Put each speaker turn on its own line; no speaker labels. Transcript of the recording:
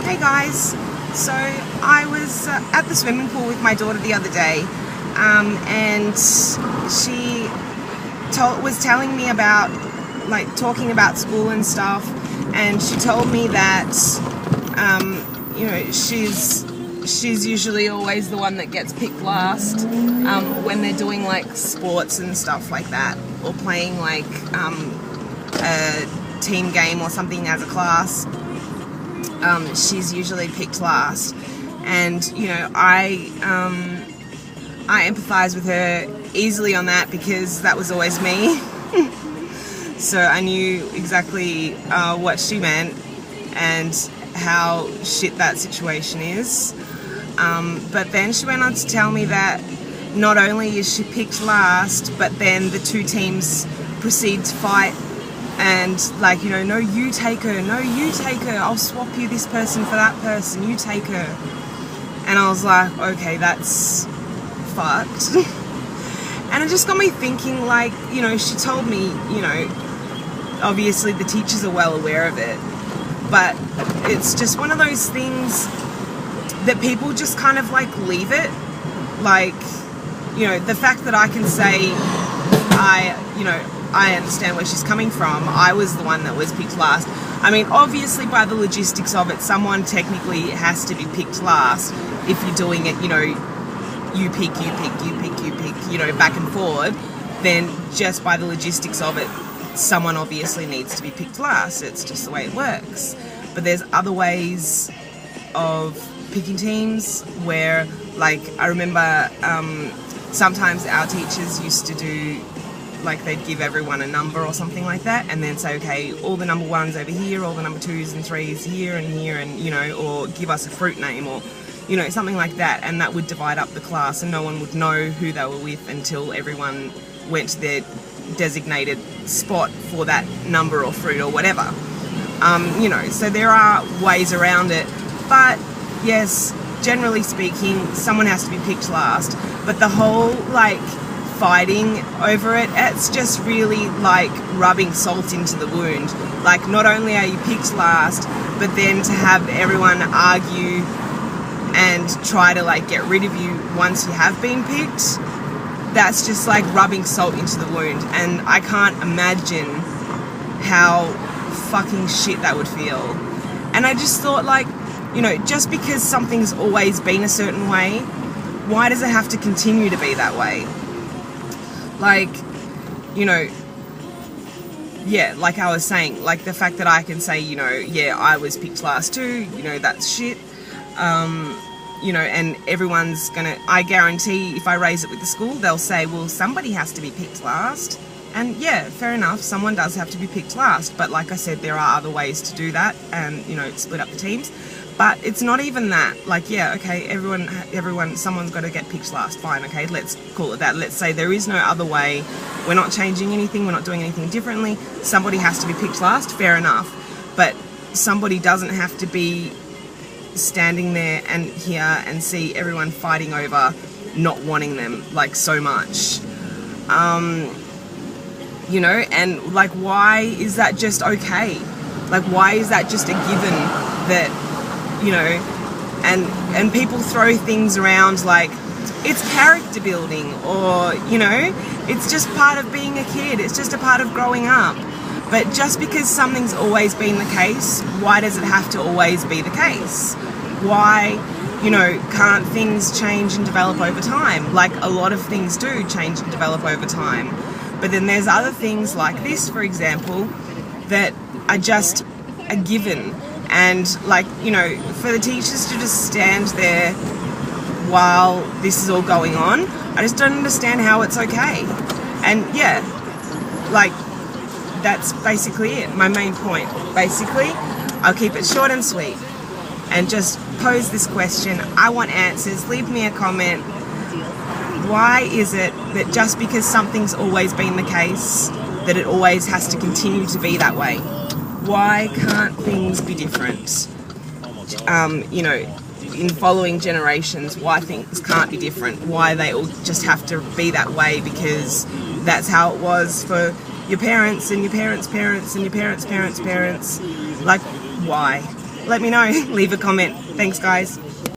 Hey guys, so I was at the swimming pool with my daughter the other day, and she was telling me about, talking about school and stuff, and she told me that, she's usually always the one that gets picked last when they're doing sports and stuff like that, or playing a team game or something as a class. She's usually picked last, and I empathize with her easily on that because that was always me. So I knew exactly what she meant and how shit that situation is. But then she went on to tell me that not only is she picked last, but then the two teams proceed to fight. And no, you take her, no, you take her, I'll swap you this person for that person, you take her. And I was like, okay, that's fucked. And it just got me thinking, she told me, obviously the teachers are well aware of it, but it's just one of those things that people just kind of leave it. The fact that I can say, I understand where she's coming from. I was the one that was picked last. I mean, obviously by the logistics of it, someone technically has to be picked last if you're doing it, you pick, back and forward. Then just by the logistics of it, someone obviously needs to be picked last. It's just the way it works. But there's other ways of picking teams where, I remember sometimes our teachers used to do, they'd give everyone a number or something like that, and then say, okay, all the number ones over here, all the number twos and threes here, and or give us a fruit name, or something like that, and that would divide up the class, and no one would know who they were with until everyone went to their designated spot for that number or fruit or whatever. So there are ways around it, but yes, generally speaking, someone has to be picked last. But the whole fighting over it, it's just really rubbing salt into the wound. Not only are you picked last, but then to have everyone argue and try to get rid of you once you have been picked, that's just rubbing salt into the wound. And I can't imagine how fucking shit that would feel. And I just thought, just because something's always been a certain way, why does it have to continue to be that way? Yeah, like I was saying, the fact that I can say, yeah, I was picked last too, that's shit. And everyone's I guarantee if I raise it with the school, they'll say, well, somebody has to be picked last. And yeah, fair enough, someone does have to be picked last. But like I said, there are other ways to do that and, split up the teams. But it's not even that. Yeah, okay, everyone, someone's got to get picked last. Fine, okay, let's call it that. Let's say there is no other way. We're not changing anything. We're not doing anything differently. Somebody has to be picked last. Fair enough. But somebody doesn't have to be standing there and hear and see everyone fighting over not wanting them so much. And why is that just okay? Why is that just a given that, and people throw things around it's character building, or, it's just part of being a kid, it's just a part of growing up. But just because something's always been the case, why does it have to always be the case? Why, can't things change and develop over time? A lot of things do change and develop over time. But then there's other things like this, for example, that are just a given. And for the teachers to just stand there while this is all going on, I just don't understand how it's okay. And yeah, that's basically it, my main point. Basically, I'll keep it short and sweet and just pose this question. I want answers. Leave me a comment. Why is it that just because something's always been the case, that it always has to continue to be that way? Why can't things be different? In following generations, why things can't be different? Why they all just have to be that way because that's how it was for your parents and your parents' parents and your parents' parents' parents. Why? let me know. Leave a comment. Thanks, guys.